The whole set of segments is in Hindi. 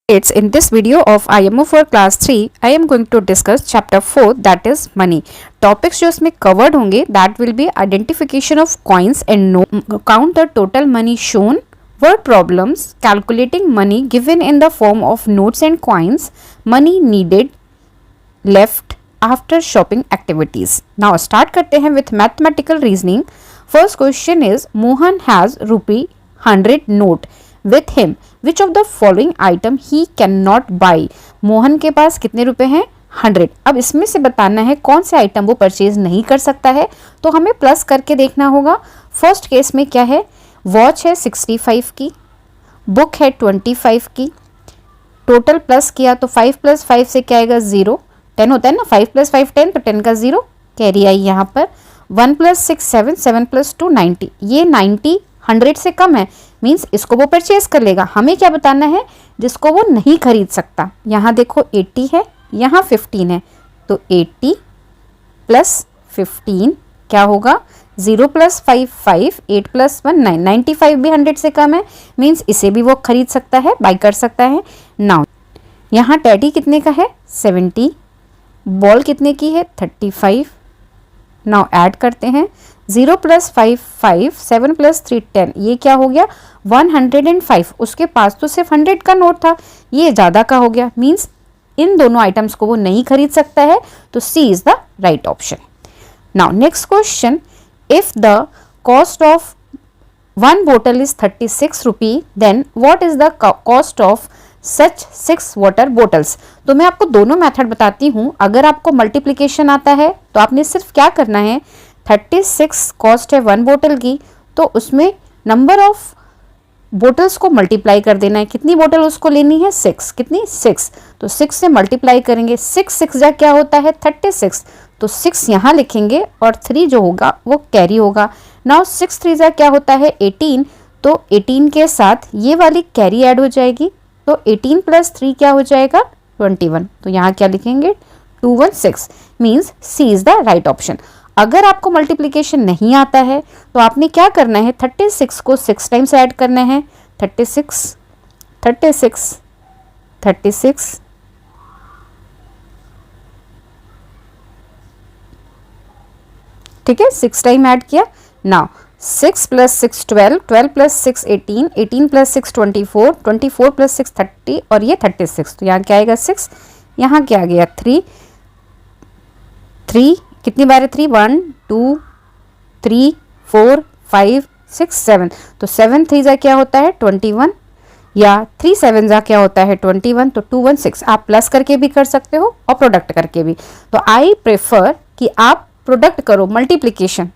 It's in this video of IMO for class 3, I am going to discuss chapter 4 that is money. Topics जो इसमें covered होंगे that will be identification of coins and note, count the total money shown, word problems, calculating money given in the form of notes and coins, money needed, left after shopping activities. Now start करते हैं with mathematical reasoning. First question is Mohan has rupee 100 note with him. Which of the following item he cannot buy? Mohan के पास कितने रुपए हैं 100. अब इसमें से बताना है कौन से आइटम वो परचेज नहीं कर सकता है, तो हमें प्लस करके देखना होगा. फर्स्ट केस में क्या है, वॉच है 65 की, बुक है 25 की, टोटल प्लस किया तो 5 + 5 से क्या आएगा 0, 10 होता है ना, 5 + 5 10, तो 10 का 0 कैरी आई यहाँ पर. 1 + 6 7, 7 + 2 90, ये 90 100 से कम है, मीन्स इसको वो परचेज कर लेगा. हमें क्या बताना है जिसको वो नहीं खरीद सकता. यहाँ देखो 80 है, यहाँ 15 है, तो 80 + 15 क्या होगा 0 + 5 5, 8 + 1 9, 95 भी 100 से कम है, मीन्स इसे भी वो खरीद सकता है, बाई कर सकता है. नाउ यहाँ टैडी कितने का है 70, बॉल कितने की है 35. नाउ ऐड करते हैं 0 + 5 5, 7 + 3 10, ये क्या हो गया 105. उसके पास तो सिर्फ 100 का नोट था, ये ज़्यादा का हो गया, मीन्स इन दोनों आइटम्स को वो नहीं खरीद सकता है, तो C is the right option. Now next question, if the cost of 1 bottle is 36 rupee, then what is the cost of such 6 water bottles. तो मैं आपको दोनों मेथड बताती हूँ. अगर आपको मल्टीप्लिकेशन आता है तो आपने सिर्फ क्या करना है, 36 कॉस्ट है 1 बोतल की, तो उसमें नंबर ऑफ बोटल्स को मल्टीप्लाई कर देना है. कितनी बोतल उसको लेनी है 6, कितनी 6, तो 6 से मल्टीप्लाई करेंगे. 6 6 जा क्या होता है 36, तो 6 यहाँ लिखेंगे और 3 जो होगा वो कैरी होगा. नाउ 6 3 जा क्या होता है 18, तो 18 के साथ ये वाली कैरी ऐड हो जाएगी, तो 18 + 3 क्या हो जाएगा 21. तो यहाँ क्या लिखेंगे 216, means C is the right option. अगर आपको मल्टीप्लिकेशन नहीं आता है तो आपने क्या करना है, 36 को 6 टाइम्स ऐड करना है. 36 36 36, ठीक है, 6 टाइम ऐड किया. नाउ 6 + 6 12, 12 + 6 18, 18 + 6 24, 24 + 6 30, और ये 36. तो यहाँ क्या आएगा 6, यहाँ क्या आ गया 3 3, कितनी बार है 3, 1 2 3 4 5 6 7, तो 7 3 जा क्या होता है 21, या 3 7 जा क्या होता है 21, तो 216. आप प्लस करके भी कर सकते हो और प्रोडक्ट करके भी, तो आई प्रेफर कि आप प्रोडक्ट करो मल्टीप्लिकेशन,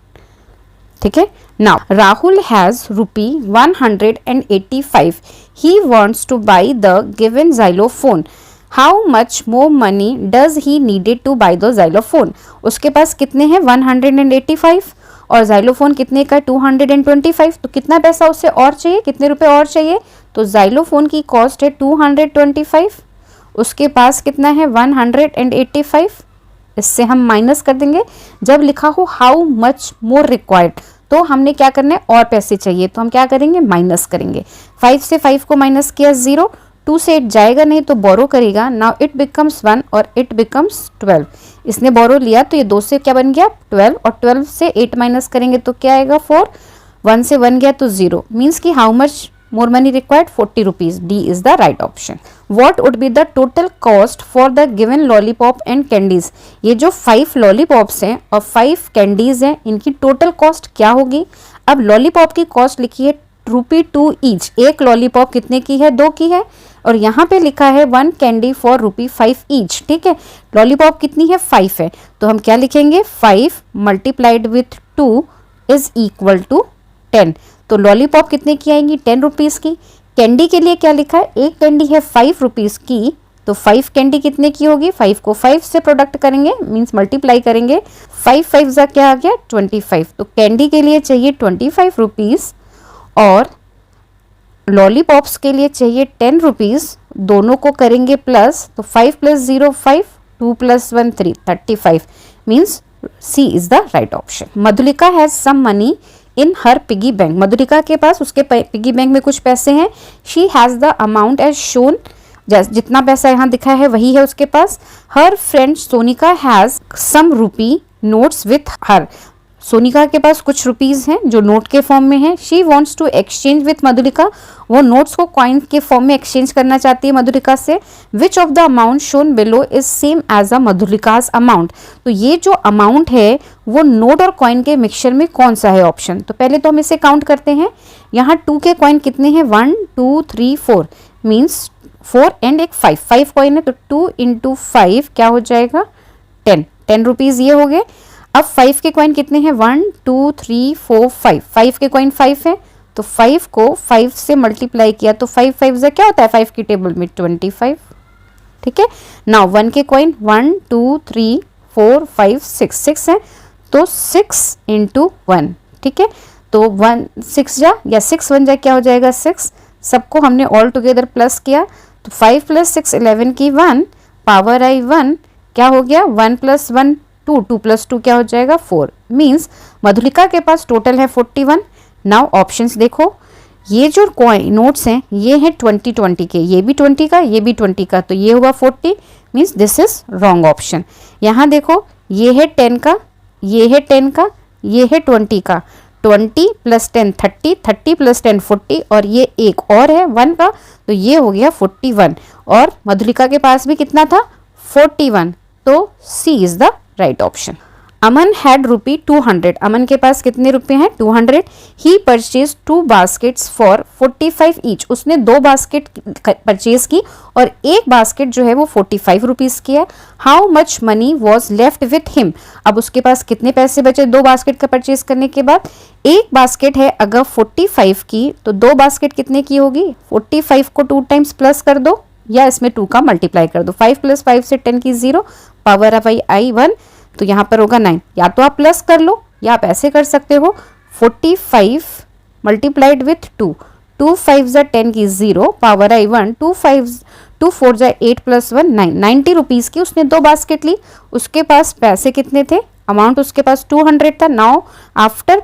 ठीक है. Now Rahul has rupee 185, he wants two by the given xylophone. How much more money does he needed two by the xylophone. उसके पास कितने हैं 185 और xylophone कितने का 225, तो कितना पैसा उससे और चाहिए, कितने रुपए और चाहिए, तो xylophone की कॉस्ट है 225, उसके पास कितना है 185. इससे हम माइनस कर देंगे. जब लिखा हो हाउ मच मोर रिक्वायर्ड, तो हमने क्या करना है और पैसे चाहिए, तो हम क्या करेंगे माइनस करेंगे. 5 से 5 को माइनस किया 0, 2 से 8 जाएगा नहीं तो बोरो करेगा. नाउ इट बिकम्स 1 और इट बिकम्स 12. इसने बोरो लिया तो ये 2 से क्या बन गया 12, और 12 से 8 माइनस करेंगे तो क्या आएगा 4, 1 से 1 गया तो 0, मीन्स कि how much more money required 40 rupees. D is the right option. What would be the total cost for the given lollipop and candies. ये जो 5 लॉलीपॉप्स हैं और 5 कैंडीज हैं, इनकी टोटल कॉस्ट क्या होगी. अब लॉलीपॉप की कॉस्ट लिखी है ₹2 ईच. एक लॉलीपॉप कितने की है 2 की है, और यहाँ पे लिखा है 1 कैंडी फॉर ₹5 ईच, ठीक है. लॉलीपॉप कितनी है 5 है, तो हम क्या लिखेंगे 5 multiplied with 2 is equal to 10. तो लॉलीपॉप कितने की आएंगी 10 रुपीज़ की. कैंडी के लिए क्या लिखा है, एक कैंडी है 5 रुपीज़ की, तो 5 कैंडी कितने की होगी, 5 को 5 से प्रोडक्ट करेंगे, मीन्स मल्टीप्लाई करेंगे. 5 5 जा क्या आ गया 25, तो कैंडी के लिए चाहिए 25 रुपीज़ और लॉलीपॉप्स के लिए चाहिए 10 रुपीज़. दोनों को करेंगे प्लस, तो 5 + 0 5, 2 + 1 3, 35, means C is the right option. Madhulika has some money in her piggy bank. Madhurika के पास उसके पिगी बैंक में कुछ पैसे हैं. She has the amount as shown जितना पैसा यहाँ दिखा है वही है उसके पास। हर friend Sonika has some rupee notes with her, Sonika के पास कुछ रुपीज हैं जो नोट के फॉर्म में है। She wants to exchange with Madhulika, वो नोट्स को कॉइन के फॉर्म में एक्सचेंज करना चाहती है मधुलिका से। Which of the amount shown below is same as a Madhulika's amount, तो ये जो अमाउंट है वो नोट और कॉइन के मिक्सचर में कौन सा है ऑप्शन। तो पहले तो हम इसे काउंट करते हैं। यहाँ 2 के कॉइन कितने हैं, 1 2 3 4 मीन्स 4 एंड एक 5 कॉइन है, तो 2 इंटू 5 क्या हो जाएगा 10 रुपीज ये हो गए। अब 5 के कॉइन कितने हैं, 1 2 3 4 5 के कॉइन 5 है, तो 5 को 5 से मल्टीप्लाई किया तो 5 5 से क्या होता है 5 की टेबल में 25, ठीक है। नाउ 1 के कॉइन 1 2 3 4 5 6 है, तो 6 इंटू 1, ठीक है। तो 1 6 जा या 6 1 जा क्या हो जाएगा 6, सबको हमने ऑल टुगेदर प्लस किया तो 5 + 6 11 की 1 पावर आई 1 क्या हो गया 1 + 1 2 2 + 2 क्या हो जाएगा 4, मीन्स मधुलिका के पास टोटल है 41। नाउ ऑप्शंस देखो, ये जो कॉइन नोट्स हैं ये हैं 20 के, ये भी 20 का ये भी 20 का, तो ये हुआ 40, means this is wrong option. यहाँ देखो ये है 10 का, ये है 10 का, ये है 20 का, 20 + 10 30, 30 + 10 40 और ये एक और है 1 का, तो ये हो गया 41। और मधुलिका के पास भी कितना था 41, तो C is the right option. Aman had rupee 200, Aman के पास कितने रुपए हैं 200। He purchase 2 baskets for 45 each, उसने 2 बास्केट परचेज की और एक बास्केट जो है वो 45 रुपीज की है। How much money was left with him, अब उसके पास कितने पैसे बचे 2 बास्केट का परचेज करने के बाद। एक बास्केट है अगर 45 की तो 2 बास्केट कितने की होगी, 45 को 2 टाइम्स प्लस कर दो या इसमें 2 का मल्टीप्लाई कर दो, 5 + 5 से 10 की 0 पावर ऑफ आई 1, तो यहाँ पर होगा 9। या तो आप प्लस कर लो या आप ऐसे कर सकते हो 45 मल्टीप्लाइड विथ 2, 2 5 जा 10 की 0 पावर आई 1, 2 4 जा 8 + 1 9, 90 रुपीज़ की उसने 2 बास्केट ली। उसके पास पैसे कितने थे, अमाउंट उसके पास 200 था। नाउ आफ्टर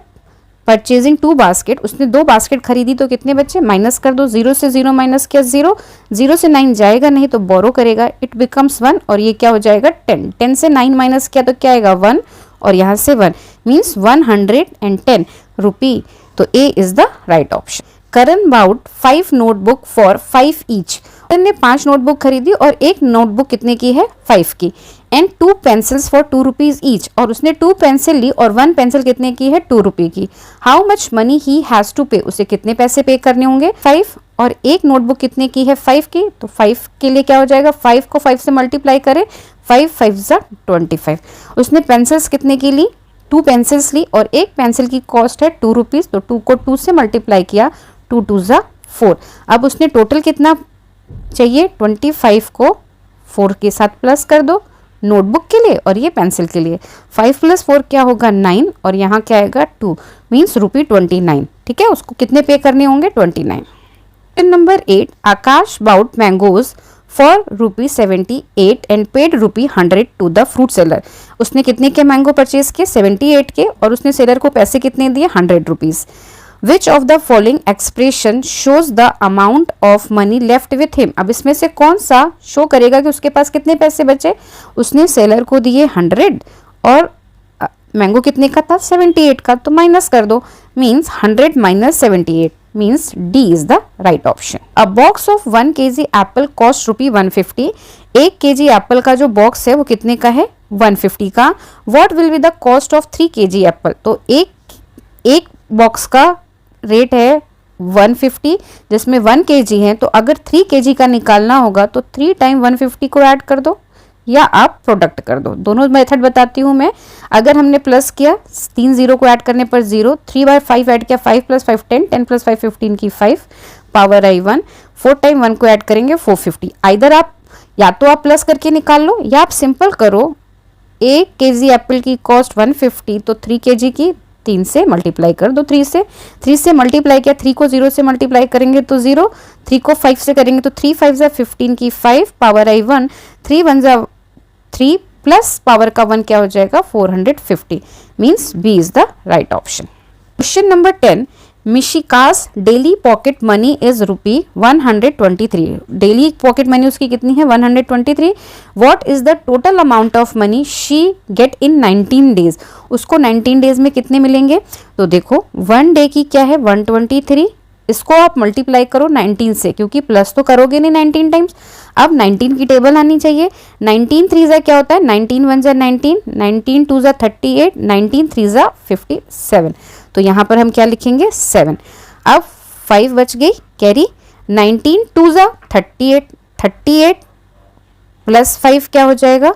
परचेजिंग 2 बास्केट, उसने 2 बास्केट खरीदी तो कितने बच्चे, माइनस कर दो, 0 से 0 माइनस किया 0, 0 से 9 जाएगा नहीं तो बोरो करेगा, इट बिकम्स 1 और ये क्या हो जाएगा 10, 10 से 9 माइनस किया तो क्या आएगा 1 और यहाँ से 1, मीन्स 110 रुपी, तो A is the right option. Karan bought 5 notebook for 5 each, Karan ने 5 नोटबुक खरीदी और एक नोटबुक कितने की है 5 की। And 2 pencils for 2 rupees each, और उसने 2 पेंसिल ली और 1 पेंसिल कितने की है 2 रुपये की। How much money he has to pay, उसे कितने पैसे पे करने होंगे 5, और एक नोटबुक कितने की है 5 की, तो 5 के लिए क्या हो जाएगा 5 को 5 से मल्टीप्लाई करें, 5 5 जा 25। उसने पेंसिल्स कितने की ली 2 पेंसिल्स ली और एक पेंसिल की कॉस्ट है 2 रुपीज़, तो 2 को 2 से मल्टीप्लाई किया 2 2 जा 4। अब उसने टोटल कितना चाहिए 25 को 4 के साथ प्लस कर दो नोटबुक के लिए और ये पेंसिल के लिए, 5 + 4 क्या होगा 9 और यहाँ क्या आएगा 2, मीन्स ₹29, ठीक है। उसको कितने पे करने होंगे 29। Number 8, Akash bought mangoes for ₹78 and paid ₹100 to the fruit seller, उसने कितने के मैंगो परचेज किए 78 के और उसने सेलर को पैसे कितने दिए 100 rupees. Which of the following expression shows the amount of money left with him, अब इसमें से कौन सा शो करेगा कि उसके पास कितने पैसे बचे। उसने सेलर को दिए 100 और मैंगो कितने का था 78 का, तो माइनस कर दो, means 100 - 78 means D is the right option. A box of 1 kg Apple cost ₹150, 1 kg Apple का जो बॉक्स है वो कितने का है 150 का। What will be the cost of 3 kg Apple, तो एक बॉक्स का रेट है 150 जिसमें 1 kg है, तो अगर 3 kg का निकालना होगा तो 3 टाइम 150 को ऐड कर दो या आप प्रोडक्ट कर दो, दोनों मेथड बताती हूँ मैं। अगर हमने प्लस किया 3 0 को ऐड करने पर 0, 3/5 ऐड किया 5 + 5 10, 10 + 5 15 की 5 पावर आई 1, 4 टाइम 1 को ऐड करेंगे 450। इधर आप या तो आप प्लस करके निकाल लो या आप सिंपल करो, 1 kg एप्पल की कॉस्ट 150 तो 3 kg की 3 से मल्टीप्लाई कर दो, 3 से मल्टीप्लाई किया, 3 को 0 से मल्टीप्लाई करेंगे तो 0, 3 को 5 से करेंगे तो 3 5 जा 15 की 5 पावर आई 1, 3 1 जा 3 प्लस पावर का 1 क्या हो जाएगा 450, means B is the right option. Question number 10, Mishika's daily pocket money is ₹123। Daily pocket money उसकी कितनी है? 123। What is the total amount of money she get in 19 days? उसको 19 डेज में कितने मिलेंगे? तो देखो 1 डे की क्या है? 123। इसको आप मल्टीप्लाई करो 19 से, क्योंकि प्लस तो करोगे नहीं 19 टाइम्स। अब 19 की टेबल आनी चाहिए। 19 3 जा क्या होता है? 19 1 जा 19, 19 2 जा 38, 19 3 जा 57। तो यहाँ पर हम क्या लिखेंगे? 7। अब 5 बच गई कैरी। 19 2 जा 38, 38 प्लस 5 क्या हो जाएगा?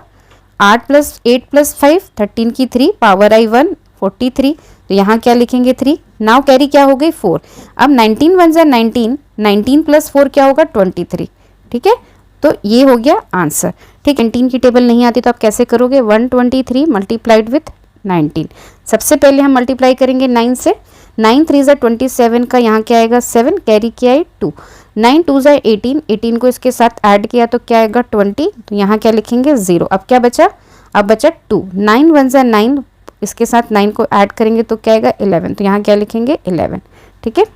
8 प्लस 8 प्लस 5, 13 की 3 पावर आई 1, 43। तो यहाँ क्या लिखेंगे? 3। नाउ कैरी क्या हो गई? 4। अब 19 1 जा 19, 19 प्लस 4 क्या होगा? 23। ठीक है, तो ये हो गया आंसर। ठीक, 19 की टेबल नहीं आती तो आप कैसे करोगे? 123 मल्टीप्लाइड विथ 19। सबसे पहले हम मल्टीप्लाई करेंगे 9 से। 9 3 जा 27 का यहाँ क्या आएगा? 7, कैरी क्या है? 2। 9 2 जा 18, 18 को इसके साथ ऐड किया तो क्या आएगा? 20। तो यहाँ क्या लिखेंगे? 0। अब क्या बचा? अब बचा 2। 9 1 जा 9, इसके साथ 9 को ऐड करेंगे तो क्या आएगा? 11। तो यहाँ क्या लिखेंगे? 11। ठीक है,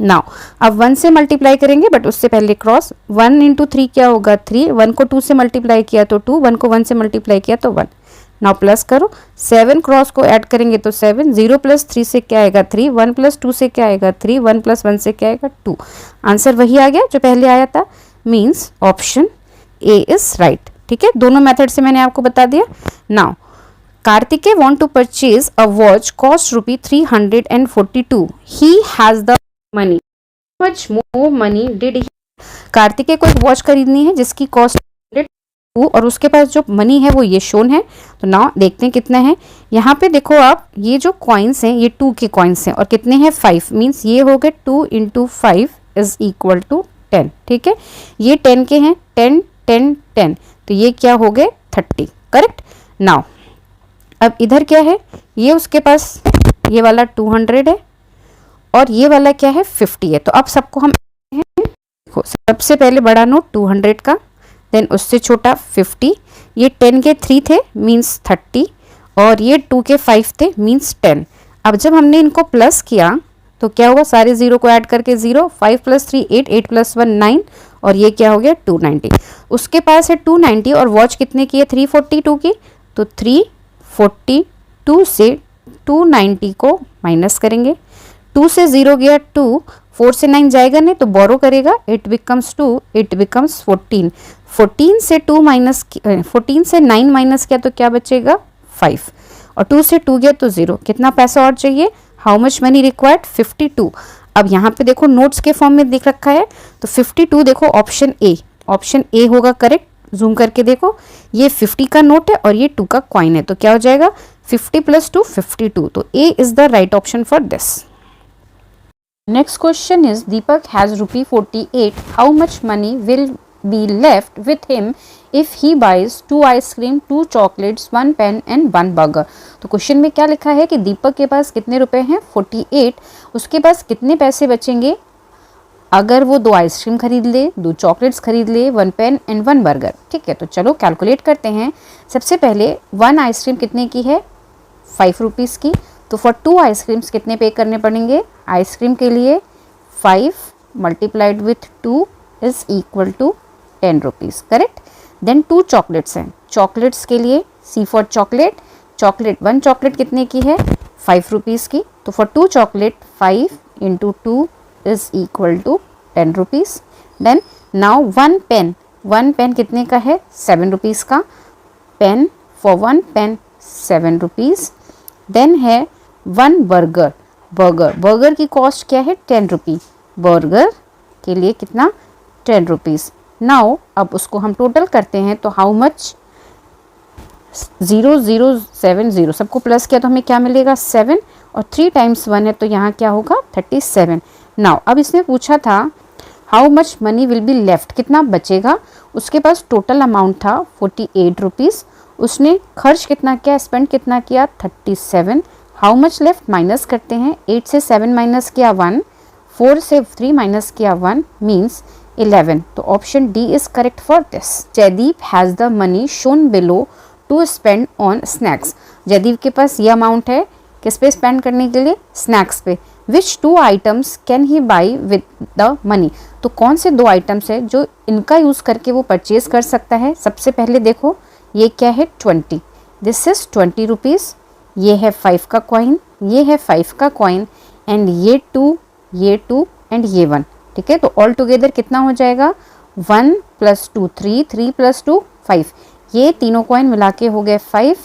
नाउ अब 1 से मल्टीप्लाई करेंगे, बट उससे पहले क्रॉस। 1 इंटू 3 क्या होगा? 3। 1 को 2 से मल्टीप्लाई किया तो 2, 1 को 1 से मल्टीप्लाई किया तो 1। नाउ प्लस करो, 7 क्रॉस को ऐड करेंगे तो 7, 0 प्लस 3 से क्या आएगा? 3, 1 प्लस 2 से क्या आएगा? 3, 1 प्लस 1 से क्या आएगा? 2। आंसर वही आ गया जो पहले आया था, means option A is right. ठीक है, दोनों मेथड से मैंने आपको बता दिया। Now Kartike want to purchase a watch cost ₹342. He has the money. How much more money did he? Kartikeya को एक वॉच खरीदनी है जिसकी कॉस्ट 102 और उसके पास जो मनी है वो ये शोन है। तो नाउ देखते हैं कितना है। यहाँ पे देखो आप, ये जो कॉइन्स हैं ये 2 के कॉइन्स हैं और कितने हैं? 5। मीन्स ये हो गए 2 इंटू 5 इज इक्वल टू 10। ठीक है, ये 10 के हैं, 10 10 10, तो ये क्या हो गए? 30। करेक्ट। नाउ अब इधर क्या है? ये उसके पास ये वाला 200 है और ये वाला क्या है? 50 है। तो अब सबको हम देखो, सबसे पहले बड़ा नोट 200 का, देन उससे छोटा 50, ये 10 के 3 थे मीन्स 30 और ये 2 के 5 थे मीन्स 10। अब जब हमने इनको प्लस किया तो क्या हुआ? सारे जीरो को ऐड करके 0, 5 प्लस 3 8, 8 प्लस 1 9 और ये क्या हो गया? 290। उसके पास है 290 और वॉच कितने की है? 342 की। तो 342 से 290 को माइनस करेंगे। 2 से 0 गया 2, 4 से 9 जाएगा नहीं तो बोरो करेगा, इट बिकम्स 2, इट बिकम्स 14। 14 से 2 माइनस 14 से 9 माइनस किया तो क्या बचेगा? 5 और 2 से 2 गया तो 0। कितना पैसा और चाहिए? How much money required? 52। अब यहाँ पे देखो नोट्स के फॉर्म में दिख रखा है तो 52 देखो ऑप्शन ए, ऑप्शन ए होगा करेक्ट। जूम करके देखो, ये 50 का नोट है और ये 2 का कॉइन है, तो क्या हो जाएगा? 50 प्लस 2 52। तो A is the right option for this. Next question is Deepak has ₹48. How much money will be left with him if he buys 2 ice cream, 2 chocolates, 1 pen and 1 burger. तो क्वेश्चन में क्या लिखा है कि दीपक के पास कितने रुपए हैं? 48। उसके पास कितने पैसे बचेंगे अगर वो 2 आइसक्रीम खरीद ले, 2 चॉकलेट्स खरीद ले, 1 पेन एंड 1 बर्गर। ठीक है, तो चलो कैलकुलेट करते हैं। सबसे पहले 1 आइसक्रीम कितने की है? 5 रुपीज़ की। तो फॉर 2 आइसक्रीम्स कितने पे करने पड़ेंगे? आइसक्रीम के लिए 5 multiplied with 2 is equal to 10 rupees. Correct. Then 2 chocolates हैं, चॉकलेट्स के लिए see for chocolate, chocolate 1 chocolate कितने की है? 5 रुपीज़ की। तो for 2 chocolate 5 into 2 is equal to 10 rupees. Then now 1 pen, 1 pen कितने का है? 7 rupees का। Pen for 1 pen 7 rupees. Then है 1 burger, बर्गर की कॉस्ट क्या है? 10 रुपी। बर्गर के लिए कितना? 10 रुपीज़। नाउ अब उसको हम टोटल करते हैं तो हाउ मच? 0070, सबको प्लस किया तो हमें क्या मिलेगा? 7 और 3 टाइम्स 1 है तो यहाँ क्या होगा? 37। नाउ अब इसने पूछा था how much money will be left, कितना बचेगा। उसके पास टोटल अमाउंट था 48 रुपीज़। उसने खर्च कितना किया? स्पेंड कितना किया? 37। हाउ मच लेफ्ट माइनस करते हैं। 8 से 7 माइनस किया 1, 4 से 3 माइनस किया 1 मीन्स 11। तो option D is correct for this. Jaydeep has the money shown below to spend on snacks. Jaydeep के पास ये अमाउंट है किस पे स्पेंड करने के लिए? स्नैक्स पे। विच 2 items can he by with the money, तो कौन से 2 आइटम्स है जो इनका यूज़ करके वो परचेज कर सकता है। सबसे पहले देखो ये क्या है 20, दिस इज 20 रुपीज़, ये है 5 का कॉइन, ये है 5 का कॉइन एंड ये 2 एंड ये 1, ठीक है। तो ऑल टुगेदर कितना हो जाएगा 1 + 2 3, 3 + 2 5, ये तीनों कॉइन मिला के हो गए 5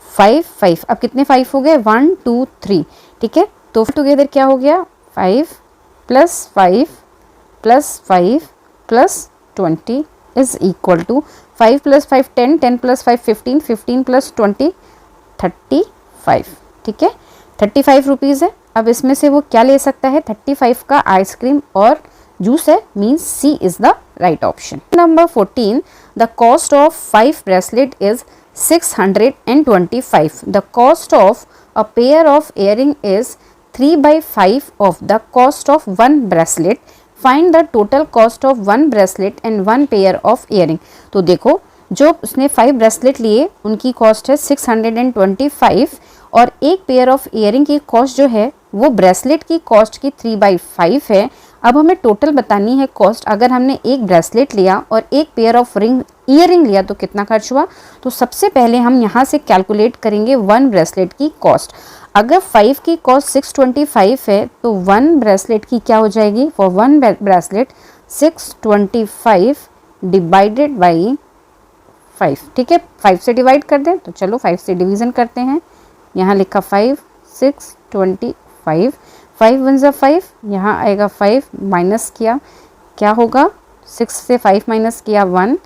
5 5। अब कितने 5 हो गए 1 2 3, ठीक है। तो टुगेदर क्या हो गया 5 + 5 + 5 + 20 इज इक्वल टू 5 + 5 10, 10 + 5 15, 15 + 20 35, ठीक है। 35 रुपीज़ है। अब इसमें से वो क्या ले सकता है 35 का आइसक्रीम और जूस है, means C is the right option. Number 14, the cost of 5 bracelet is 625, the cost of a pair of earring is 3/5 of the cost of one bracelet, find the total cost of one bracelet and one pair of earring। तो देखो जो उसने 5 ब्रेसलेट लिए उनकी कॉस्ट है 625 और एक पेयर ऑफ इयरिंग की कॉस्ट जो है वो ब्रेसलेट की कॉस्ट की 3/5 है। अब हमें टोटल बतानी है कॉस्ट, अगर हमने एक ब्रेसलेट लिया और एक पेयर ऑफ इयरिंग लिया तो कितना खर्च हुआ। तो सबसे पहले हम यहाँ से कैलकुलेट करेंगे वन ब्रेसलेट की कॉस्ट। अगर 5 की कॉस्ट 625 है तो वन ब्रेसलेट की क्या हो जाएगी, for one bracelet 625 divided by 5, ठीक है। 5 से डिवाइड कर दें तो चलो 5 से डिवीज़न करते हैं। यहाँ लिखा 5 625, 5 × 1 = 5, यहाँ आएगा 5 माइनस किया क्या होगा 6 से 5 माइनस किया 1,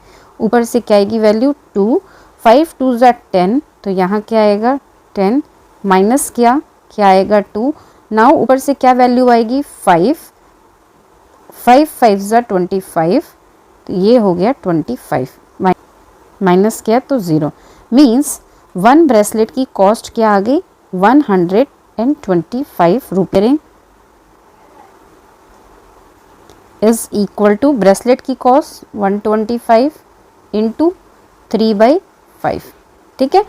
ऊपर से क्या आएगी वैल्यू 2, 5 × 2 = 10, तो यहाँ क्या आएगा 10 माइनस किया क्या आएगा 2, नाउ ऊपर से क्या वैल्यू आएगी 5, 5 × 5 = 25, तो ये हो गया 25 माइनस किया तो 0, मीन्स वन ब्रेसलेट की कॉस्ट क्या आ गई 125 रुपये इज इक्वल टू ब्रेसलेट की कॉस्ट 125 इंटू 3/5, ठीक है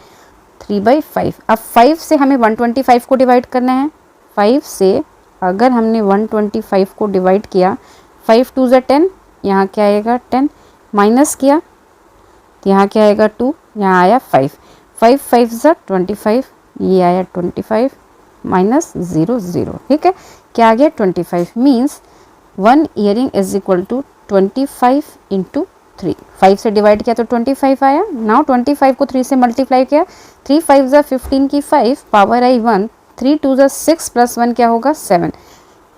3/5। अब 5 से हमें 125 को डिवाइड करना है। 5 से अगर हमने 125 को डिवाइड किया 5 × 2 = 10, यहाँ क्या आएगा 10 माइनस किया तो यहाँ क्या आएगा 2, यहाँ आया 5, 5 × 5 = 25, ये आया 25 माइनस 0 0, ठीक है क्या आ गया 25, means one earring is equal to 25 into 3। 5 से डिवाइड किया तो 25 आया। नाउ 25 को 3 से मल्टीप्लाई किया, 3 × 5 = 15 की 5 पावर आई 1, 3 × 2 = 6 + 1 क्या होगा 7।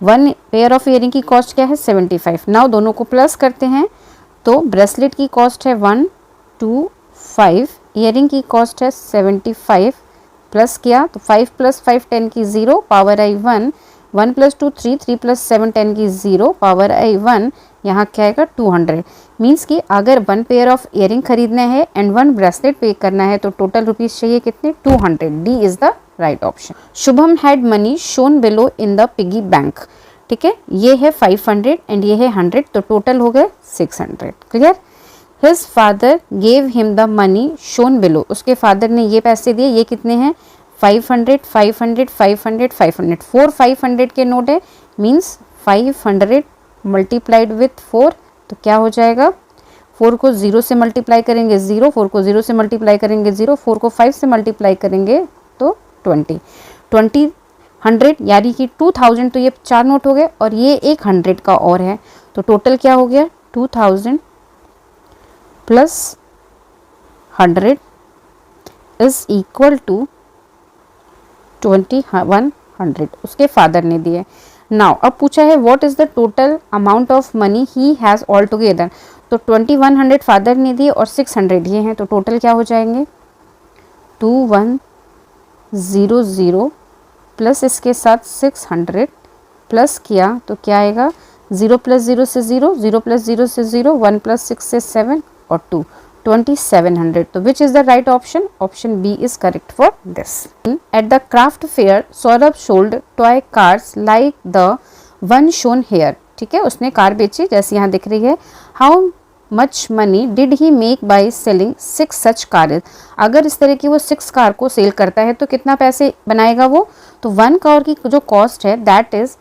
वन पेयर ऑफ इयरिंग की कॉस्ट क्या है 75। नाउ दोनों को प्लस करते हैं तो ब्रेसलेट की कॉस्ट है 125, इयरिंग की कॉस्ट है 75, प्लस किया तो 5 + 5 10 की 0 पावर आई 1, 1 + 2 3, 3 + 7 10 की 0 पावर आई 1, यहाँ क्या आएगा 200। मीन्स कि अगर वन पेयर ऑफ इयरिंग खरीदना है एंड वन ब्रेसलेट पे करना है तो टोटल रुपीज़ चाहिए कितने 200। D is the right option. Shubham had money shown below in the piggy bank, ठीक है ये है 500 एंड ये है 100, तो टोटल हो गए 600, clear. His father gave him the money shown below, उसके फादर ने ये पैसे दिए, ये कितने हैं 500 500 500 500, 4 500 के नोट है, मीन्स 500 मल्टीप्लाइड विथ 4 तो क्या हो जाएगा 4 को 0 से मल्टीप्लाई करेंगे 0, 4 को 0 से मल्टीप्लाई करेंगे 0, 4 को 5 से मल्टीप्लाई करेंगे तो 20 20 100 यानी कि 2000, तो ये 4 नोट हो गए और ये एक 100 का और है, तो टोटल क्या हो गया 2000 प्लस 100 इज इक्वल टू 2100, उसके फादर ने दिए। नाउ अब पूछा है what is the total amount of money he has all together, तो 2100 फादर ने दिए और 600 ये हैं, तो टोटल क्या हो जाएंगे 2100 प्लस इसके साथ 600 प्लस किया तो क्या आएगा 0 + 0 से 0, 0 + 0 से 0, 1 + 6 से 7 और 2 2700, तो which is the right option? Option B is correct for this. At the craft fair, Saurabh sold toy cars like the one shown here. ठीक है उसने कार बेची जैसे यहाँ दिख रही है। How much money did he make by selling 6 such cars? अगर इस तरह की वो 6 कार को सेल करता है तो कितना पैसे बनाएगा वो, तो 1 का और की जो कॉस्ट है दैट इज़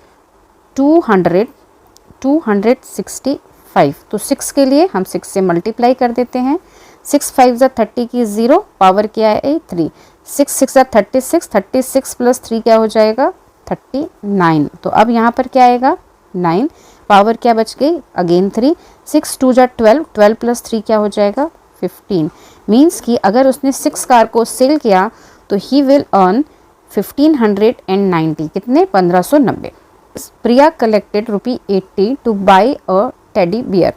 265। तो 6 के लिए हम 6 से मल्टीप्लाई कर देते हैं। 6 5 ज़ा 30 की 0, पावर क्या है 3, 6 6 ज़ा 36, 36 प्लस 3 क्या हो जाएगा 39। तो अब यहाँ पर क्या आएगा 9, पावर क्या बच गई अगेन 3, 6 2 ज़ा 12, 12 प्लस 3 क्या हो जाएगा 15। मीन्स कि अगर उसने 6 कार को सेल किया तो ही विल अर्न 1590, कितने 1590। Priya collected ₹80 to buy a teddy bear.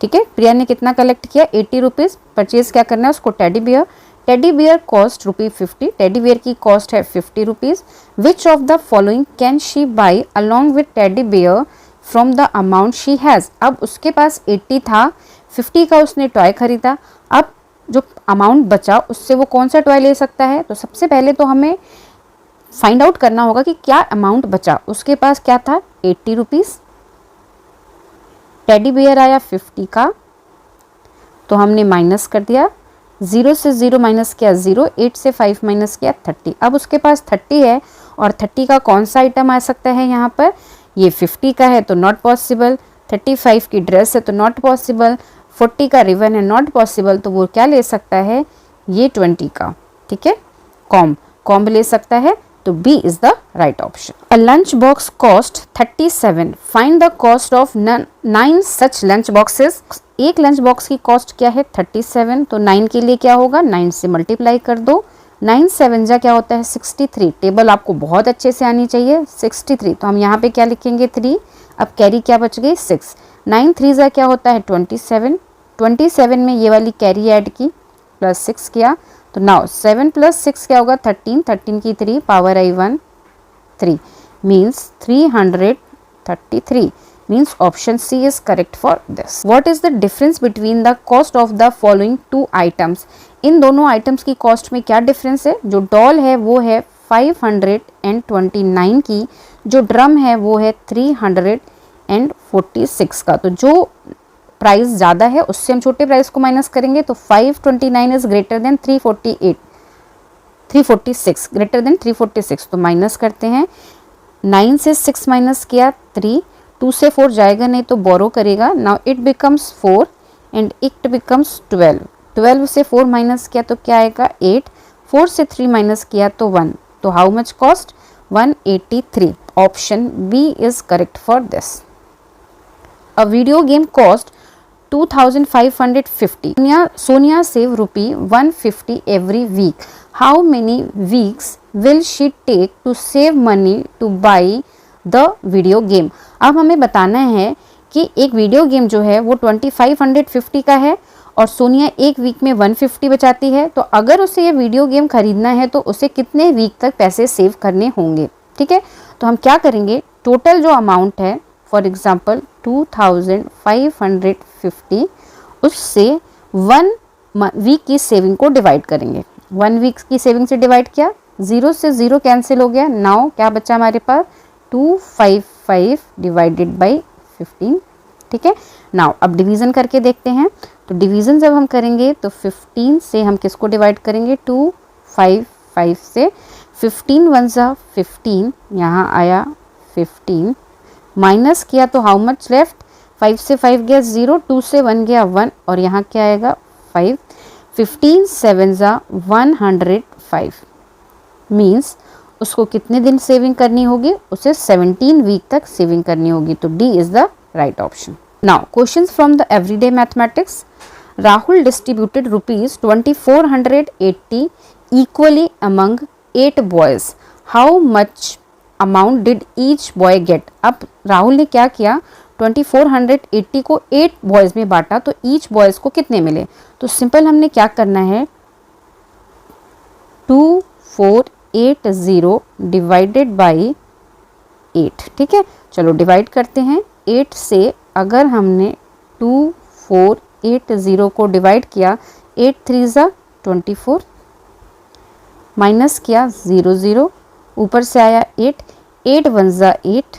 ठीक है, प्रिया ने कितना कलेक्ट किया 80 रुपीज़, परचेज क्या करना है उसको teddy bear. Teddy bear cost ₹50, teddy bear की कॉस्ट है 50 rupees. Which of the following can she by along with teddy bear from the amount she has. अब उसके पास 80 था, 50 का उसने टॉय खरीदा, अब जो अमाउंट बचा उससे वो कौन सा टॉय ले सकता है। तो सबसे पहले तो हमें फाइंड आउट करना होगा कि क्या अमाउंट बचा। उसके पास क्या था 80 रुपीज़, टेडी बियर आया 50 का, तो हमने माइनस कर दिया, 0 से 0 माइनस किया 0, 8 से 5 माइनस किया 30। अब उसके पास 30 है और 30 का कौन सा आइटम आ सकता है यहाँ पर, ये 50 का है तो नॉट पॉसिबल, 35 की ड्रेस है तो नॉट पॉसिबल, 40 का रिबन है नॉट पॉसिबल, तो वो क्या ले सकता है ये 20 का। ठीक है, कॉम्ब ले सकता है, तो B is the right option. A lunch box cost 37. Find the cost of 9 such lunch boxes. एक लंच बॉक्स की कॉस्ट क्या है 37, तो 9 के लिए क्या होगा 9 से मल्टीप्लाई कर दो, 9 7 जा क्या होता है 63। टेबल आपको बहुत अच्छे से आनी चाहिए, 63, तो हम यहाँ पे क्या लिखेंगे 3, अब कैरी क्या बच गई 6, 9 3 जा क्या होता है 27, 27 में ये वाली कैरी ऐड की प्लस 6 किया, तो नाउ 7 प्लस 6 क्या होगा 13, 13 की 3, power I 1 3, means 333, means option C is correct for this. What is the difference between the cost of the following two items. इन दोनों आइटम्स की कॉस्ट में क्या डिफरेंस है। जो डॉल है वो है 529 की, जो ड्रम है वो है 346 का। तो जो प्राइस ज़्यादा है उससे हम छोटे प्राइस को माइनस करेंगे, तो 529 is greater than 346 greater than 346, तो माइनस करते हैं। 9 से 6 माइनस किया 3, 2 से 4 जाएगा नहीं तो बोरो करेगा, now it becomes 4 and it becomes 12, 12 से 4 माइनस किया तो क्या आएगा 8, 4 से 3 माइनस किया तो 1, तो how much cost 183, option B is correct for this. A video game cost 2550. Sonia save ₹150 every week. How many weeks will she take to save money to buy the video game? अब हमें बताना है कि एक वीडियो गेम जो है वो 2550 का है और सोनिया एक वीक में 150 बचाती है, तो अगर उसे ये वीडियो गेम खरीदना है तो उसे कितने वीक तक पैसे सेव करने होंगे। ठीक है, तो हम क्या करेंगे, टोटल जो अमाउंट है फॉर एग्जाम्पल 2550, उससे 1 वीक की सेविंग को डिवाइड करेंगे। 1 वीक की सेविंग से डिवाइड किया, 0 से 0 कैंसिल हो गया, नाउ क्या बचा हमारे पास 255 डिवाइडेड बाई 15। ठीक है, नाउ अब डिवीज़न करके देखते हैं। तो डिवीज़न जब हम करेंगे तो 15 से हम किसको डिवाइड करेंगे 255 से, 15 1 ज़ा 15, यहाँ आया 15, माइनस किया तो हाउ मच लेफ्ट, 5 से 5 गया 0, 2 से 1 गया 1 और यहाँ क्या आएगा 5, 15 7 ज़ा 105, मीन्स उसको कितने दिन सेविंग करनी होगी, उसे 17 वीक तक सेविंग करनी होगी, तो D is the right option. Now questions from the everyday mathematics. Rahul distributed ₹2480 equally among 8 boys, how much amount did each boy get. अब राहुल ने क्या किया 2480 को 8 बॉयज़ में बांटा, तो ईच बॉयज़ को कितने मिले। तो सिंपल हमने क्या करना है 2480 डिवाइडेड बाई 8। ठीक है, चलो डिवाइड करते हैं। 8 से अगर हमने 2480 को डिवाइड किया, 8 3 ज़ा 24, माइनस किया 0 0, ऊपर से आया 8, 8 1 ज़ा 8,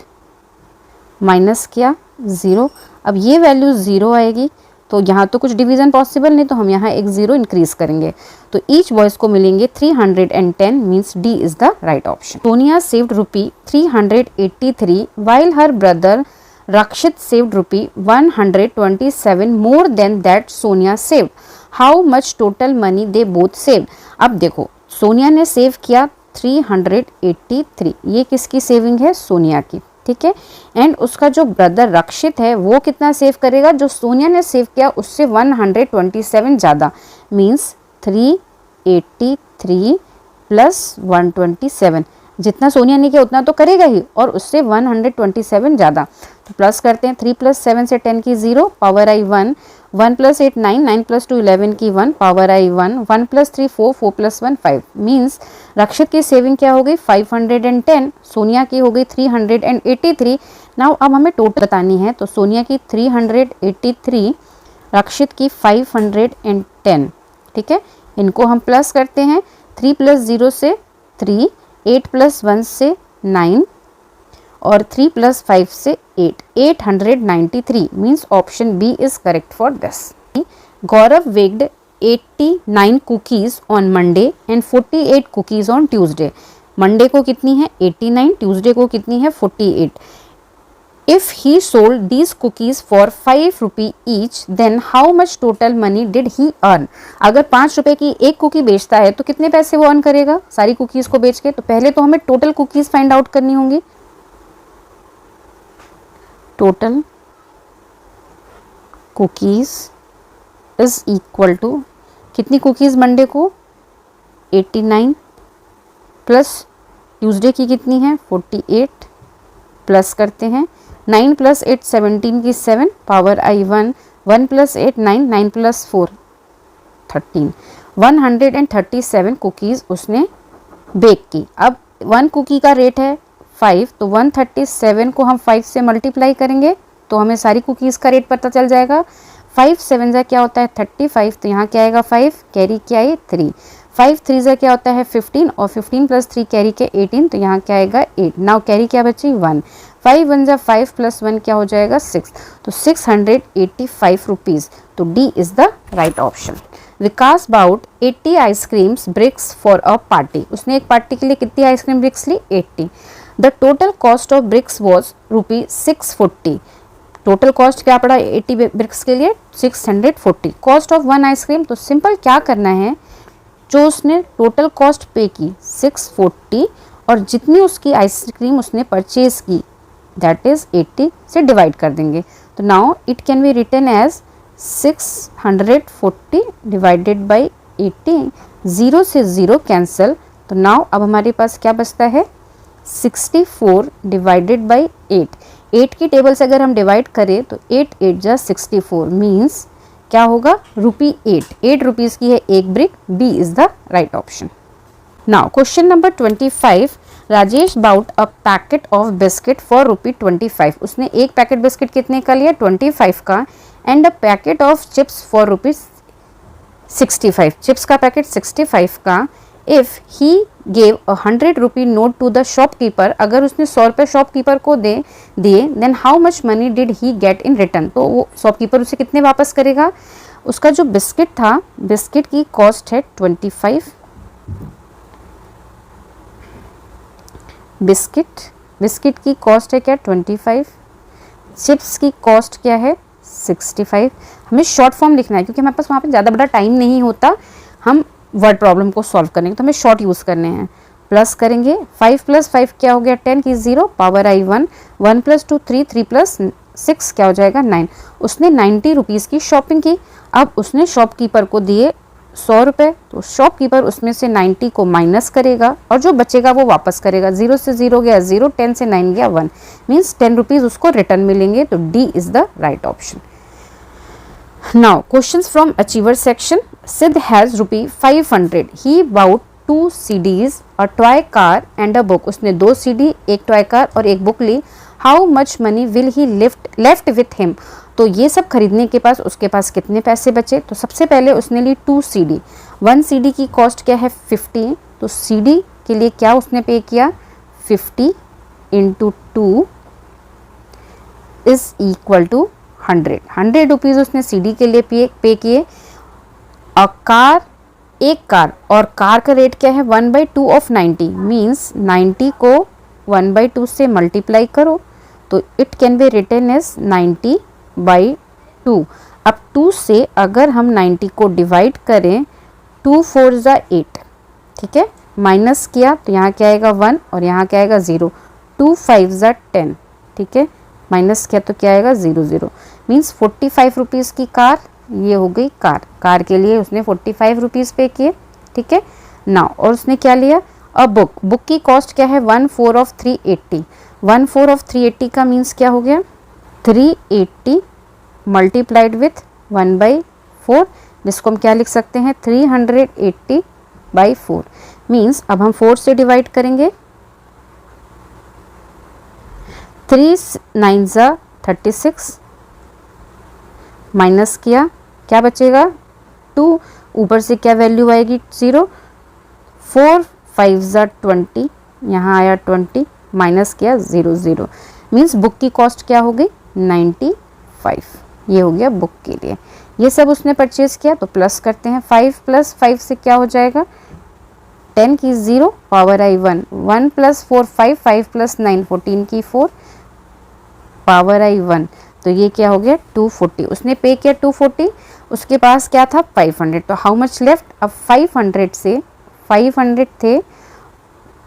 माइनस किया 0, अब ये वैल्यू 0 आएगी, तो यहाँ तो कुछ डिवीजन पॉसिबल नहीं, तो हम यहाँ एक 0 इंक्रीज करेंगे, तो ईच बॉयज को मिलेंगे 310, means D is the right option. Sonia saved rupee 383 while her brother Rakshit saved rupee 127 more than that Sonia saved. How much total money they both saved? अब देखो सोनिया ने सेव किया 383, ये किसकी सेविंग है? सोनिया की, ठीक है। एंड उसका जो ब्रदर रक्षित है वो कितना सेव करेगा? जो सोनिया ने सेव किया उससे 127 ज़्यादा, मीन्स 383 प्लस 127, जितना सोनिया ने किया उतना तो करेगा ही, और उससे 127 ज़्यादा। तो प्लस करते हैं, 3 + 7 से 10 की 0, पावर आई 1, 1 + 8 9, 9 + 2 11 की 1, पावर आई 1, 1 + 3 4, 4 + 1 5, मीन्स रक्षित की सेविंग क्या हो गई? 510, सोनिया की हो गई 383। नाउ अब हमें टोटल बतानी है, तो सोनिया की 383, रक्षित की 510, ठीक है। इनको हम प्लस करते हैं, 3 + 0 से 3, 8 + 1 से 9 और 3 + 5 से 8, 893, means option B is correct for this. Gaurav baked 89 cookies on Monday and 48 cookies on Tuesday. Monday को कितनी है? 89, ट्यूसडे को कितनी है? 48। If he sold these cookies for 5 rupee each, then how much total money did he earn? अगर 5 रुपए की एक कुकी बेचता है तो कितने पैसे वो अर्न करेगा सारी कुकीज को बेच के? तो पहले तो हमें टोटल कुकीज फाइंड आउट करनी होंगी। Total cookies is equal to कितनी कुकीज मंडे को? 89 प्लस ट्यूसडे की कितनी है? 48, प्लस करते हैं 9 + 8 17 की 7, पावर आई 1, 1 + 8 9, 9 + 4 13, 137 कुकीज़ उसने बेक की। अब 1 कुकी का रेट है 5, तो 137 को हम 5 से मल्टीप्लाई करेंगे तो हमें सारी कुकीज़ का रेट पता चल जाएगा। 5 7 जा क्या होता है? 35, तो यहाँ क्या आएगा? 5 कैरी क्या है? 3, 5 3 जा क्या होता है? 15, और 15 + 3 कैरी के 18, तो यहाँ क्या आएगा? 8। नाउ कैरी क्या बची? 1, 5 1 जा 5 + 1 क्या हो जाएगा? 6, तो 685 रुपीज़, तो D is the right option. Vikas bought 80 ice creams bricks for a party. उसने एक पार्टी के लिए कितनी आइसक्रीम ब्रिक्स ली? 80। The total cost of bricks was rupee 640। Total cost क्या पड़ा 80 ब्रिक्स के लिए? 640। कॉस्ट ऑफ 1 आइसक्रीम, तो सिंपल क्या करना है, जो उसने टोटल कॉस्ट पे की 640 और जितनी उसकी आइसक्रीम उसने परचेज की दैट इज 80 से डिवाइड कर देंगे। तो now it can be written as 640 divided by 80, 0 से 0 कैंसिल, तो नाउ अब हमारे पास क्या बचता है? 64 डिवाइडेड बाई 8। 8 की टेबल से अगर हम डिवाइड करें तो 8 8 जा 64, मीन्स क्या होगा? रुपी 8 रुपीज़ की है एक brick, B is the right option. Now question number 25, Rajesh bought a packet of biscuit for rupee 25। उसने एक पैकेट बिस्किट कितने का लिया? 25 का, and a packet of chips for rupee 65। Chips का पैकेट 65 का। If he gave 100 rupee note to the shopkeeper, अगर उसने 100 रुपये शॉपकीपर को दिए, then how much money did he get in return? तो वो शॉपकीपर उसे कितने वापस करेगा? उसका जो बिस्किट था, बिस्किट की कॉस्ट है 25, बिस्किट की कॉस्ट है क्या? 25, चिप्स की कॉस्ट क्या है? 65। हमें शॉर्ट फॉर्म लिखना है क्योंकि हमारे पास वहाँ पे ज़्यादा बड़ा टाइम नहीं होता, हम वर्ड प्रॉब्लम को सॉल्व करेंगे, तो हमें शॉर्ट यूज़ करने हैं। प्लस करेंगे 5 + 5 क्या हो गया? 10 की 0, पावर आई 1, 1 + 2 3, 3 + 6 क्या हो जाएगा? 9। उसने 90 रुपीज़ की शॉपिंग की। अब उसने शॉपकीपर को दिए 100 रुपये, तो शॉपकीपर उसमें से 90 को माइनस करेगा और जो बचेगा वो वापस करेगा। 0 से 0 गया 0, 10 से 9 गया 1, मीन्स 10 रुपीज़ उसको रिटर्न मिलेंगे, तो D is the right option. Now questions from achiever section. Sid has rupee 500. He bought 2 CDs, a toy car and a book. उसने 2 CD, एक टॉय कार और एक बुक ली। How much money will he left with him? तो ये सब खरीदने के पास उसके पास कितने पैसे बचे? तो सबसे पहले उसने ली 2 CD। 1 CD की कॉस्ट क्या है? 50, तो CD के लिए क्या उसने पे किया? 50 × 2 इज इक्वल टू 100 रुपीज़ उसने सीडी के लिए पे किए। एक कार, और कार का रेट क्या है 1/2 ऑफ 90, मीन्स 90 को 1/2 से मल्टीप्लाई करो तो it can be written as 90/2। अब 2 से अगर हम 90 को डिवाइड करें, 2 4 ज़ा 8, ठीक है, माइनस किया तो यहाँ क्या आएगा 1 और यहाँ क्या आएगा 0, 2 5 ज़ा 10, ठीक है, माइनस किया तो क्या आएगा 0 0, मीन्स 45 रुपीज़ की कार, ये हो गई कार के लिए उसने 45 रुपीज़ पे किए, ठीक है ना। और उसने क्या लिया, अब बुक की कॉस्ट क्या है 1/4 ऑफ 380, 1/4 ऑफ 380 का मीन्स क्या हो गया 380 मल्टीप्लाइड विथ 1/4, जिसको हम क्या लिख सकते हैं 380/4, मीन्स अब हम 4 से डिवाइड करेंगे, 3 9 ज़ा 36, माइनस किया क्या बचेगा 2, ऊपर से क्या वैल्यू आएगी 0, 4 5 ज़ा 20, यहाँ आया 20, माइनस किया 0 0, मीन्स बुक की कॉस्ट क्या हो गई 95, ये हो गया बुक के लिए। ये सब उसने परचेज किया तो प्लस करते हैं, 5 + 5 से क्या हो जाएगा 10 की 0 पावर आई 1, 1 + 4 5, 5 + 9 14 की 4 पावर आई 1, तो ये क्या हो गया 240, उसने पे किया 240, उसके पास क्या था 500, तो हाउ मच लेफ्ट, अब 500 से 500 थे,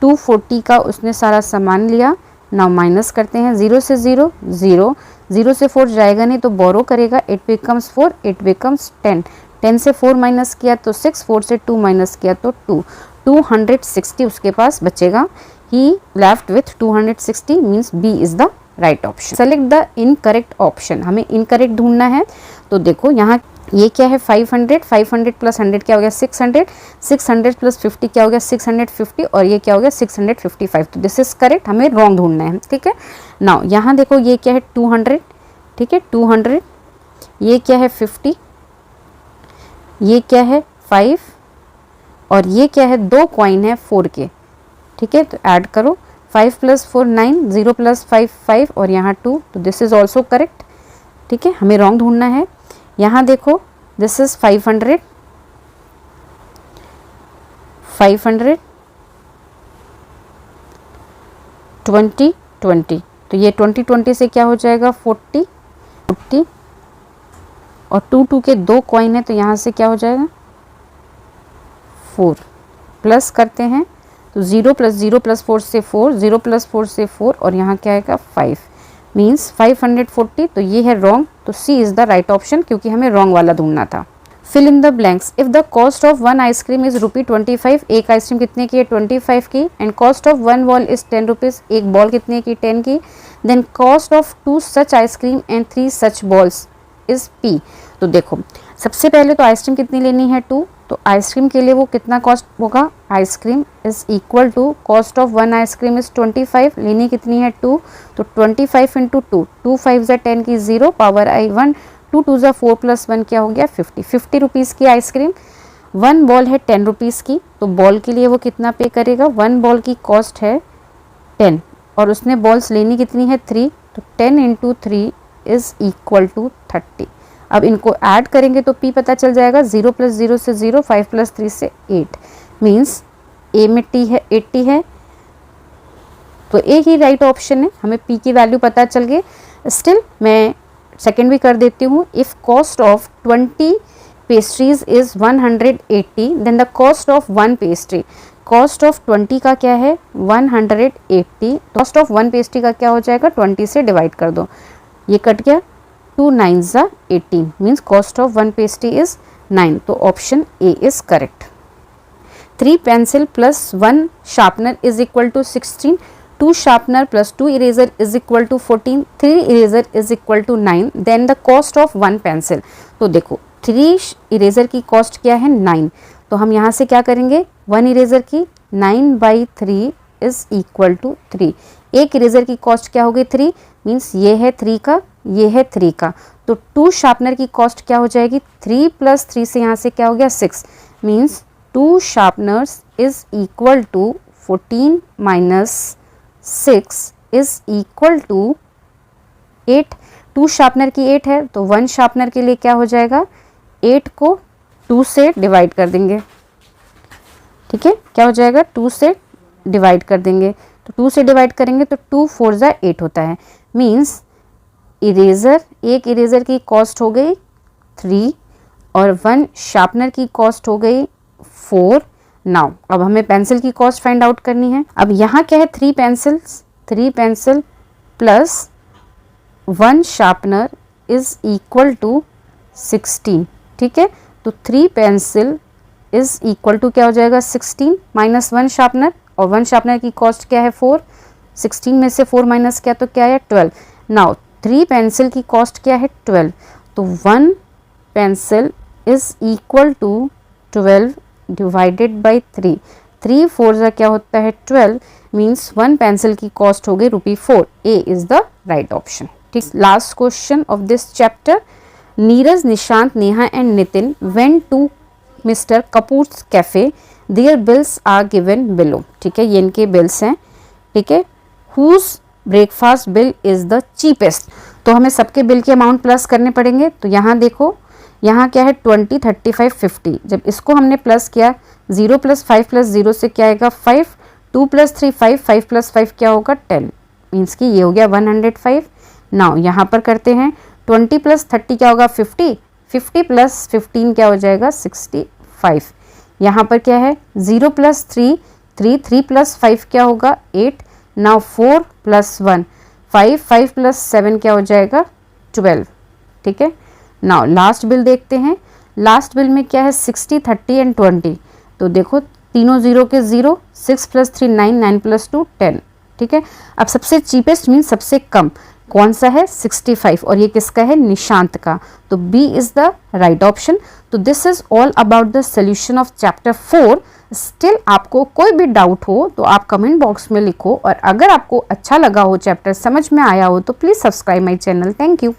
240 का उसने सारा सामान लिया, नाउ माइनस करते हैं, 0 से 0 0, 0 से 4 जाएगा नहीं तो बोरो करेगा, इट बिकम्स 4, इट बिकम्स 10, 10 से 4 माइनस किया तो 6, 4 से 2 माइनस किया तो 2, 260 उसके पास बचेगा, he left with 260, means B is the right option. Select the incorrect option, हमें इनकरेक्ट ढूंढना है, तो देखो यहाँ ये क्या है 500, 500 + 100 क्या हो गया 600, 600 + 50 क्या हो गया 650, और ये क्या हो गया 655, तो दिस इज करेक्ट, हमें रॉन्ग ढूंढना है, ठीक है। नाउ यहाँ देखो ये क्या है 200, ठीक है 200, ये क्या है 50, ये क्या है 5, और ये क्या है 2 कॉइन है 4 के, ठीक है, तो ऐड करो, 5 + 4 9, 0 + 5 5, और यहाँ 2, तो दिस इज ऑल्सो करेक्ट, ठीक है, हमें रॉन्ग ढूंढना है। यहाँ देखो दिस इज 500, 500 20 20, तो ये 20 20 से क्या हो जाएगा 40 40, और 2 2 के 2 कॉइन है तो यहाँ से क्या हो जाएगा 4, प्लस करते हैं तो 0 + 0 + 4 से 4, 0 + 4 से 4, और यहाँ क्या आएगा 5, मीन्स 540, तो ये है रॉन्ग, तो C is the right option, क्योंकि हमें रॉन्ग वाला ढूंढना था। Fill in the blanks, if the cost of 1 ice cream is ₹25, एक आइसक्रीम कितने की है 25 की, and cost of 1 ball is 10 rupees, एक बॉल कितने की 10 की, then cost of 2 such ice cream and 3 such balls is P। तो देखो सबसे पहले तो आइसक्रीम कितनी लेनी है 2, तो आइसक्रीम के लिए वो कितना कॉस्ट होगा, ice cream is equal to cost of 1 ice cream is 25, लेनी कितनी है 2, तो 25 × 2, 2 5 ज़ा 10 की 0 पावर आई 1, 2 2 ज़ा 4 + 1 क्या हो गया 50, 50 रुपीज़ की आइसक्रीम, 1 बॉल है 10 रुपीज़ की, तो बॉल के लिए वो कितना पे करेगा, 1 बॉल की कॉस्ट है 10, और उसने बॉल्स लेनी कितनी है 3, तो 10 × 3 इज इक्वल टू 30। अब इनको ऐड करेंगे तो P पता चल जाएगा, 0 + 0 से 0, 5 + 3 से 8, मीन्स A में T है 80 है, तो A ही राइट ऑप्शन है, हमें P की वैल्यू पता चल गई। स्टिल मैं सेकेंड भी कर देती हूँ, if cost of 20 pastries is 180, then the cost of 1 pastry, cost of 20 का क्या है 180, कॉस्ट ऑफ 1 पेस्ट्री का क्या हो जाएगा 20 से डिवाइड कर दो, ये कट गया, 2 9 ज़ा 18, means cost of 1 pastry is 9, तो option A is correct. 3 pencil + 1 sharpener is equal to 16, 2 sharpener + 2 eraser is equal to 14, 3 eraser is equal to 9, then the cost of 1 pencil. तो देखो 3 इरेजर की कॉस्ट क्या है 9, तो हम यहाँ से क्या करेंगे 1 इरेजर की 9/3 इज इक्वल टू 3, एक इरेजर की कॉस्ट क्या हो गई 3, मीन्स ये है 3 का, ये है 3 का, तो 2 शार्पनर की कॉस्ट क्या हो जाएगी 3 + 3 से यहाँ से क्या हो गया 6, means 2 sharpeners is equal to 14 - 6 is equal to 8, 2 sharpener की 8 है, तो 1 शार्पनर के लिए क्या हो जाएगा, 8 को 2 से डिवाइड कर देंगे, ठीक है, क्या हो जाएगा, 2 से डिवाइड कर देंगे, तो 2 से डिवाइड करेंगे तो 2 4 जा 8 होता है। मीन्स इरेज़र, एक इरेज़र की कॉस्ट हो गई 3 और 1 शार्पनर की कॉस्ट हो गई 4। नाउ अब हमें पेंसिल की कॉस्ट फाइंड आउट करनी है। अब यहाँ क्या है, 3 pencil plus 1 sharpener is equal to 16, ठीक है, तो 3 पेंसिल इज इक्वल टू क्या हो जाएगा, 16 माइनस 1 शार्पनर, और 1 शार्पनर की कॉस्ट क्या है 4, 16 में से 4 माइनस क्या, तो क्या है 12। नाउ 3 पेंसिल की कॉस्ट क्या है 12, तो 1 pencil is equal to 12 divided by 3, 3 4 जा क्या होता है 12, मीन्स 1 पेंसिल की कॉस्ट हो गई ₹4। A is the right option, ठीक। Last question of this chapter, Neeraj, Nishant, Neha and Nitin went to mister Kapoor's cafe, their bills are given below, ठीक है, ये इनके बिल्स हैं, ठीक है। Whose breakfast bill is the cheapest, तो हमें सबके बिल के अमाउंट प्लस करने पड़ेंगे। तो यहाँ देखो, यहाँ क्या है 20 35 50, जब इसको हमने प्लस किया 0 + 5 + 0 से क्या आएगा 5, 2 + 3 5, 5 + 5 क्या होगा 10, मीन्स कि ये हो गया 105। नाउ यहाँ पर करते हैं 20 + 30 क्या होगा 50, 50 + 15 क्या हो जाएगा 65। यहाँ पर क्या है 0 + 3 3, 3 + 5 क्या होगा 8। नाउ 4 + 1 5, 5 + 7 क्या हो जाएगा 12, ठीक है। नाउ लास्ट बिल देखते हैं, लास्ट बिल में क्या है 60 30 एंड 20, तो देखो तीनों 0 के 0, 6 + 3 9, 9 + 2 10, ठीक है। अब सबसे चीपेस्ट मीन सबसे कम कौन सा है 65, और ये किसका है, निशांत का, तो B is the right option. तो this is all about the solution of chapter 4। Still आपको कोई भी डाउट हो तो आप कमेंट बॉक्स में लिखो, और अगर आपको अच्छा लगा हो, चैप्टर समझ में आया हो, तो please subscribe my channel. Thank you.